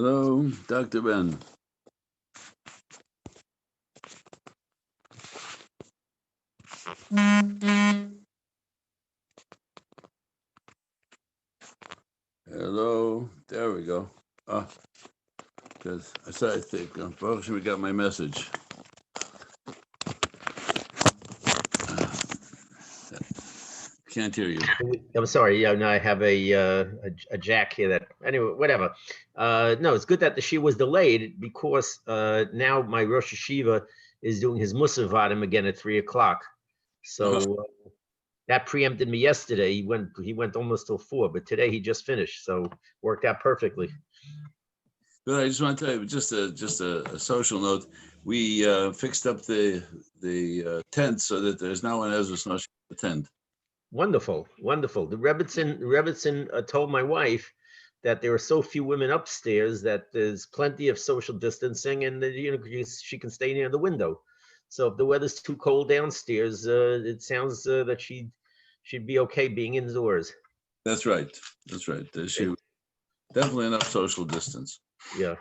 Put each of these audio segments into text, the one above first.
Hello, Dr. Ben. Hello, there we go. Because I think, Baruch Hashem, we got my message. Can't hear you. I'm sorry. Yeah, no, I have a jack here. That anyway, whatever. No, it's good that the shiva was delayed because now my Rosh Hashiva is doing his Musaf Vadim again at 3:00. So that preempted me yesterday. He went almost till 4, but today he just finished. So worked out perfectly. But I just want to tell you, just a social note. We fixed up the tent so that there's now an Ezra Snosh tent. Wonderful. The Rebbitzin told my wife that there are so few women upstairs that there's plenty of social distancing, and she can stay near the window. So if the weather's too cold downstairs, it sounds that she'd be okay being indoors. That's right. There's definitely enough social distance. Yeah.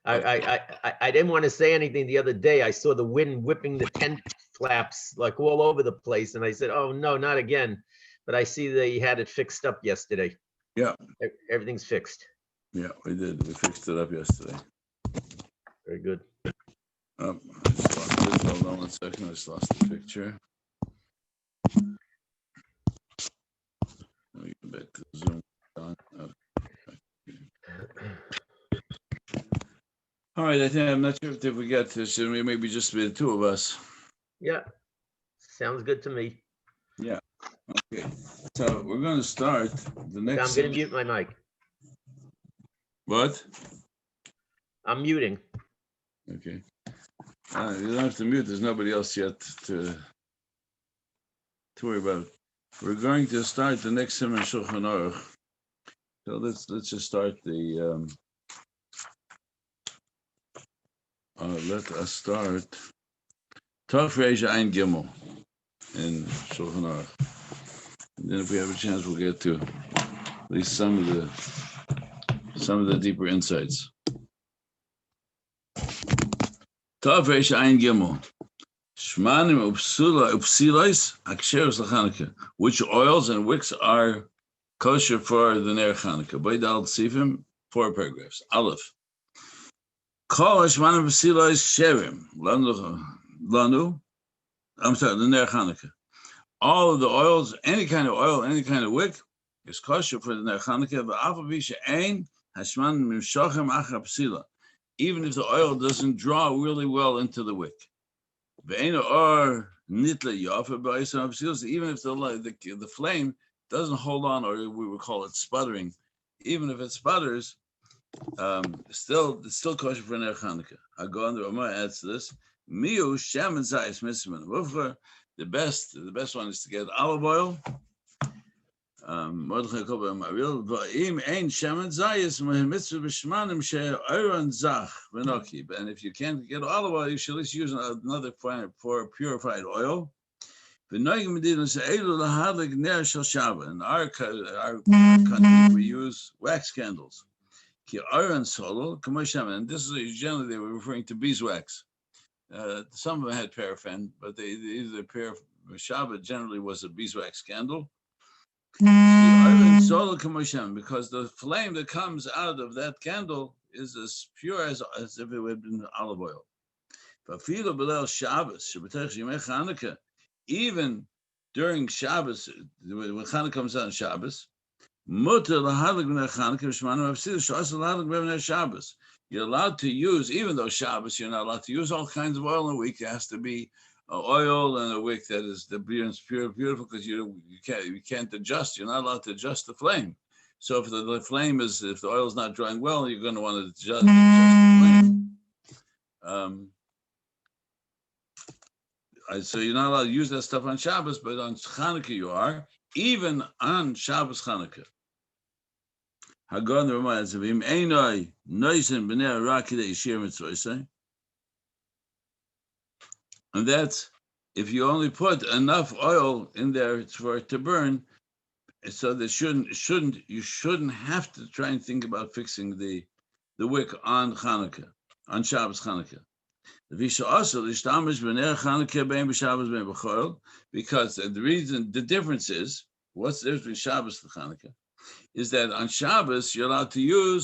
I didn't want to say anything the other day. I saw the wind whipping the tent flaps like all over the place, and I said, "Oh no, not again!" But I see they had it fixed up yesterday. Yeah, everything's fixed. Yeah, we did. We fixed it up yesterday. Very good. I just lost it. Hold on 1 second. I just lost the picture. Let me get back to Zoom. All right, I'm not sure if we got this. Maybe just the two of us. Yeah, sounds good to me. Yeah. Okay. So we're going to start the next. I'm going to mute my mic. What? I'm muting. Okay. You don't have to mute. There's nobody else yet to worry about. We're going to start the next Simon Shulchan Aruch. So let's just start the. Let us start Tov Reish Ein Gimel in Shulchan Aruch. And then if we have a chance, we'll get to at least some of the deeper insights. Tov Reish Ein Gimel. Shmanim upsilos aksheros l'Chanukah. Which oils and wicks are kosher for the Ner Chanukah? Baydal Tzifim, 4 paragraphs. Aleph. Kol hashmanim upsilos sherim lanu. I'm sorry, the Ner Chanukah. All of the oils, any kind of oil, any kind of wick, is kosher for the Ner Chanukah. V'afav she'ein hashmanim mimshochem achar psila. Even if the oil doesn't draw really well into the wick. Even if the flame doesn't hold on, or we would call it sputtering, even if it sputters, it's still kosher for Ner Chanukah. I go on the Ramah adds to this. Miu shem and zayis mitzvah. The best one is to get olive oil. Mordecai Twerski Daily Halacha. Ein shem and zayis mitzvah b'shmanim she'oron zach v'noki. And if you can't get olive oil, you should at least use another for purified oil. In our country, we use wax candles. And this is generally they were referring to beeswax. Some of them had paraffin, but either Shabbat generally was a beeswax candle. Because the flame that comes out of that candle is as pure as if it had been olive oil. Even during Shabbos, when Chanukah comes out on Shabbos, you're allowed to use, even though Shabbos, you're not allowed to use all kinds of oil in a week. It has to be oil and a wick that is the beautiful, because you can't adjust. You're not allowed to adjust the flame. So if the oil is not drying well, you're going to want to adjust the flame. So you're not allowed to use that stuff on Shabbos, but on Chanukah you are, even on Shabbos Chanukah. And that's if you only put enough oil in there for it to burn, so that you shouldn't have to try and think about fixing the the wick on Chanukah, on Shabbos Chanukah. Because the reason, the difference is, what's the difference between Shabbos and Chanukah? Is that on Shabbos you're allowed to you're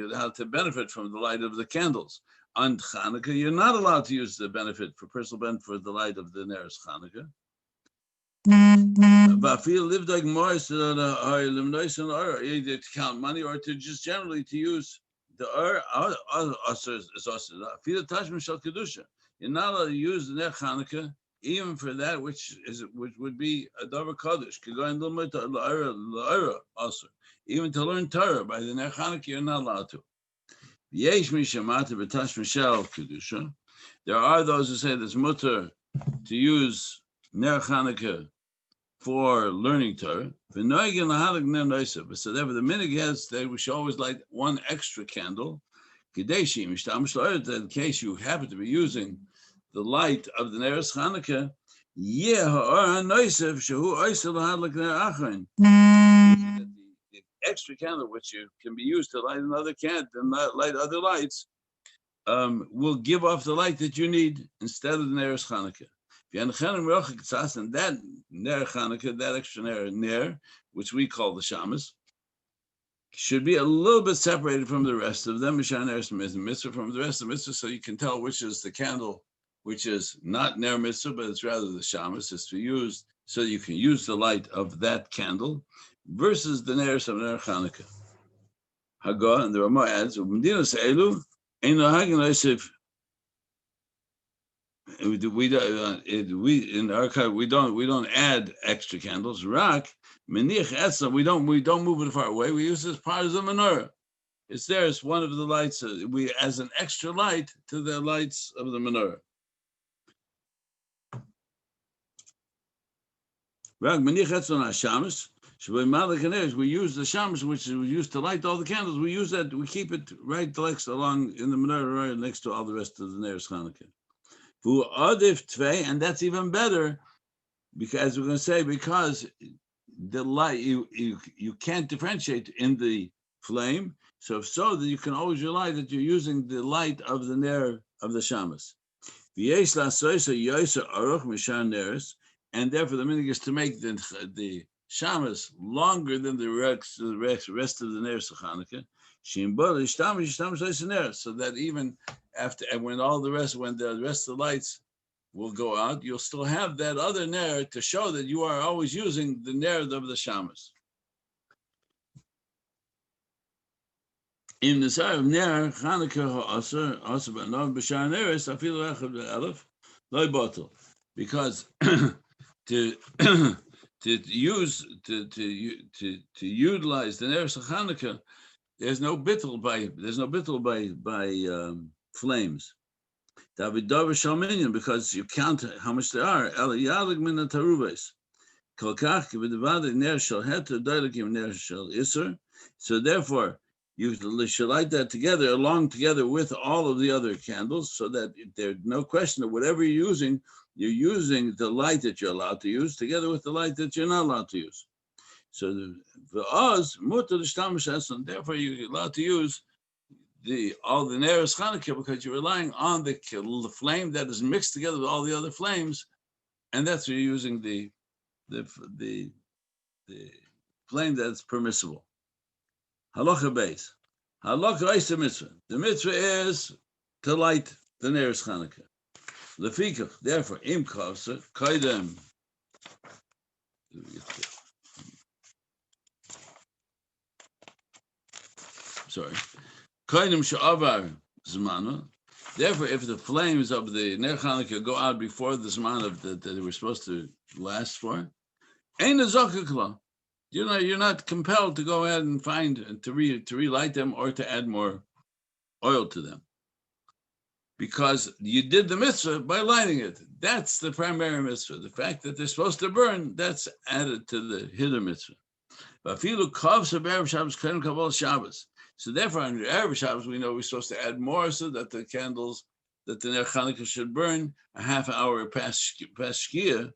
allowed to benefit from the light of the candles. On Chanukah, you're not allowed to use the personal benefit for the light of the Neres Chanukah. But live like more either to count money or to just generally to use the you're not allowed to use the Ner Chanukah even for that which would be a davar kodesh. Even to learn Torah by the Ner Chanukah, you're not allowed to. There are those who say there's mutter to use Ner Chanukah for learning Torah. So therefore, the minig has that we should always light one extra candle. In case you happen to be using the light of the Neres Chanukah, the extra candle which can be used to light another candle and light other lights, will give off the light that you need instead of the Neres Chanukah. And that Ner Chanukah, that extra Ner, which we call the Shamas, should be a little bit separated from the rest of them, mitzvah from the rest of the mitzvah, so you can tell which is the candle, which is not Ner mitzvah, but it's rather the Shamas. It's to use, so you can use the light of that candle versus the Neres of Ner Chanukah. Haggah, and the Ramah adds, we in archive we don't add extra candles. Rak menich etzem, we don't move it far away. We use it as part of the menorah. It's there. It's one of the lights. We as an extra light to the lights of the menorah. Rak menich etzem hashamas. We use the shamas, which is used to light all the candles. We use that. We keep it right next along in the menorah, right next to all the rest of the Neres Chanukah. And that's even better, because we're going to say, because the light you can't differentiate in the flame, so that you can always rely that you're using the light of the Ner of the Shamas. And therefore the meaning is to make the Shamas longer than the rest of the Neres of Chanukah, so that even after, and when the rest of the lights will go out, you'll still have that other ner to show that you are always using the ner of the shamas. In the side of ner Chanukah also b'nov b'shar neres afilu echad be'elef lo bottle, because to utilize the neres of Chanukah, there's no bittul by flames. Because you count how much there are. So therefore, you should light that together with all of the other candles, so that there's no question of whatever you're using the light that you're allowed to use together with the light that you're not allowed to use. So for us, and therefore you're allowed to use all the Neres Chanukah, because you're relying on the flame that is mixed together with all the other flames, and that's where you're using the flame that's permissible. Halacha beis. Halacha is the mitzvah. The mitzvah is to light the Neres Chanukah. Lefikach, therefore, im kavsa kaidem. Sorry. Kaidem she'avar zmana. Therefore, if the flames of the Ner Chanukah go out before the zman that they were supposed to last for, ain't a zakah. You're not compelled to go ahead and to relight them or to add more oil to them, because you did the mitzvah by lighting it. That's the primary mitzvah. The fact that they're supposed to burn, that's added to the hidden mitzvah. So therefore, on Erev Shabbos, we know we're supposed to add more, so that the candles that the Ner Chanukah should burn a half hour past Shkia,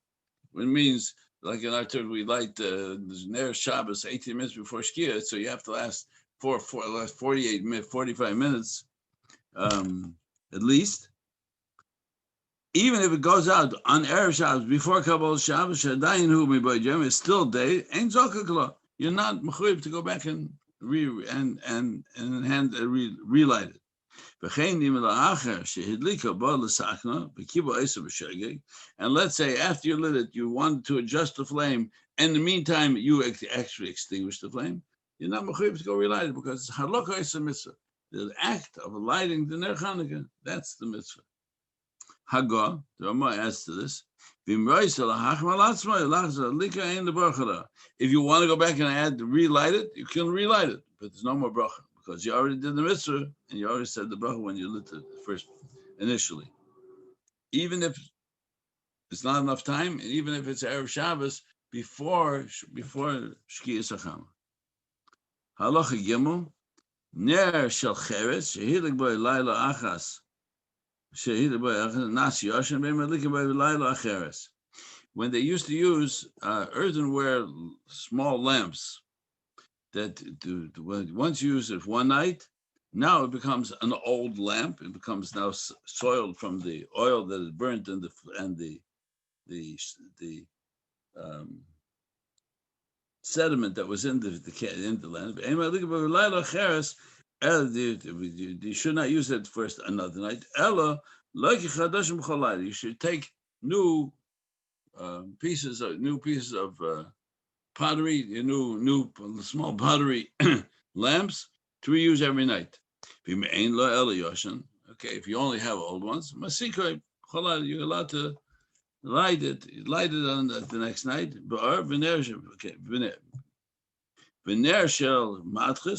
which means, like in our Torah, we light the Ner Shabbos 18 minutes before Shkia, so you have to last last 48 minutes, 45 minutes, at least. Even if it goes out on Erev Shabbos before Kabbalah Shabbos, Shadayin Hu Mibayjem is still day. Ain't Zokakla. You're not mechuyev to go back and relight it. And let's say after you lit it, you wanted to adjust the flame, and in the meantime you actually extinguished the flame. You're not mechuyev to go relight it because it's halakha is a mitzvah. The act of lighting the Ner Chanukah, that's the mitzvah. Haggah, the Rama adds to this. If you want to go back and relight it, you can relight it, but there's no more bracha because you already did the mitzvah and you already said the bracha when you lit it first initially. Even if it's not enough time, and even if it's Erev Shabbos before Shkiyas Achama. Halacha Gimel, Ner Shel Cheres Shehilik Boi Laila Achas. When they used to use earthenware small lamps that once you use it one night, now it becomes an old lamp. It becomes now soiled from the oil that is burnt and the sediment that was in the lamp. You should not use it first another night. You should take new pieces of pottery, new small pottery lamps to reuse every night. Okay, if you only have old ones, you're allowed to light it on the next night.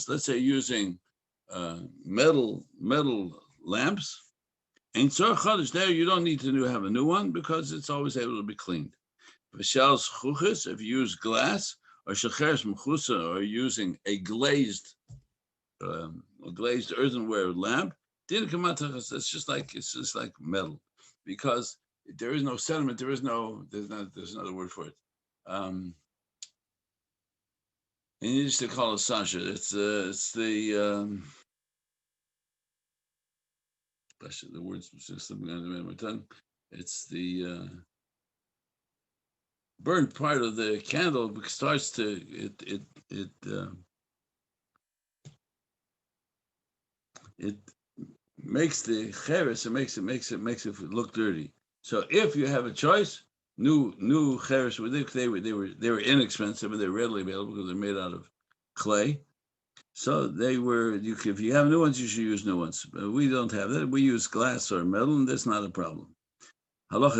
Let's say using metal lamps. And there you don't need to have a new one because it's always able to be cleaned. If you use glass or or using a glazed earthenware lamp, it's just like metal because there is no sediment. There's another word for it. And you used to call it Sasha. It's the the words just slipping out of my tongue. It's the burnt part of the candle starts to it makes the cheres. It makes it look dirty. So if you have a choice, new cheres, they were inexpensive and they're readily available because they're made out of clay. So if you have new ones, you should use new ones. But we don't have that. We use glass or metal, and that's not a problem. And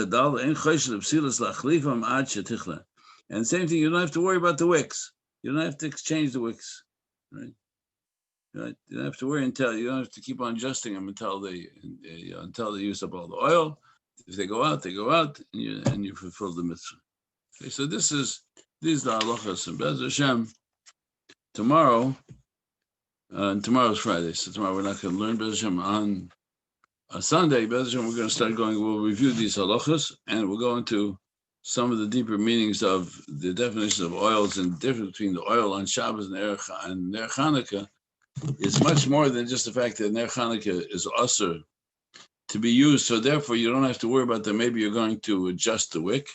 same thing, you don't have to worry about the wicks. You don't have to exchange the wicks, right? You don't have to worry you don't have to keep on adjusting them until they use up all the oil. If they go out, and you fulfill the mitzvah. Okay, so these are the halachas and Bez Hashem. Tomorrow. And tomorrow's Friday, so tomorrow we're not going to learn Bez Hashem. On Sunday, Bez Hashem, we're going to start we'll review these halachas, and we'll go into some of the deeper meanings of the definitions of oils and the difference between the oil on Shabbos and Ner Chanukah. It's much more than just the fact that Ner Chanukah is usher to be used, so therefore you don't have to worry about that maybe you're going to adjust the wick.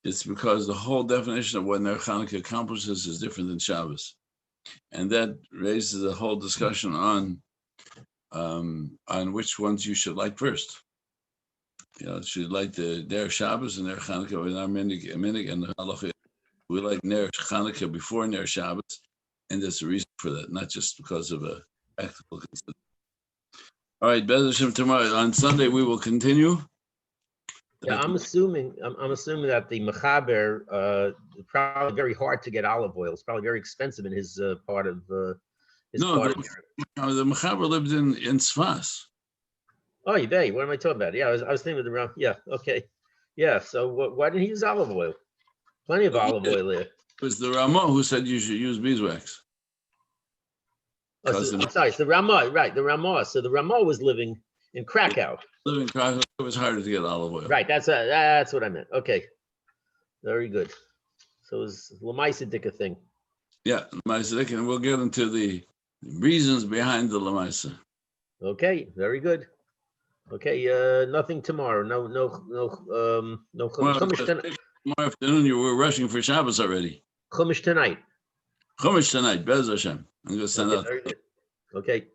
It's because the whole definition of what Ner Chanukah accomplishes is different than Shabbos. And that raises a whole discussion on which ones you should light first. Should light the Ner Shabbos and Ner Chanukah in our minig and the halacha. We light Ner Chanukah before Ner Shabbos, and there's a reason for that, not just because of a practical consideration. All right, Bez Hashem, tomorrow on Sunday we will continue. Yeah, I'm assuming that the mechaber probably very hard to get olive oil. It's probably very expensive in his part of his part of Europe. The mechaber lived in Sfas. Oh, you day. What am I talking about? Yeah, I was thinking of the yeah. Okay, yeah. So why didn't he use olive oil? Plenty of olive oil there. It was the Rama who said you should use beeswax. I'm sorry, it's the Rama, right? The Rama. So the Rama was living in Krakow. Living in Krakow, it was harder to get olive oil. Right, that's what I meant. Okay, very good. So it was Lamaisa Dika thing. Yeah, Lamaisa, and we'll get into the reasons behind the Lamaisa. Okay, very good. Okay, nothing tomorrow. No Chumash tonight. Tomorrow afternoon, you were rushing for Shabbos already. Chumash tonight. Chumash tonight, Bez Hashem. I'm going to send Okay, out. very good. Okay.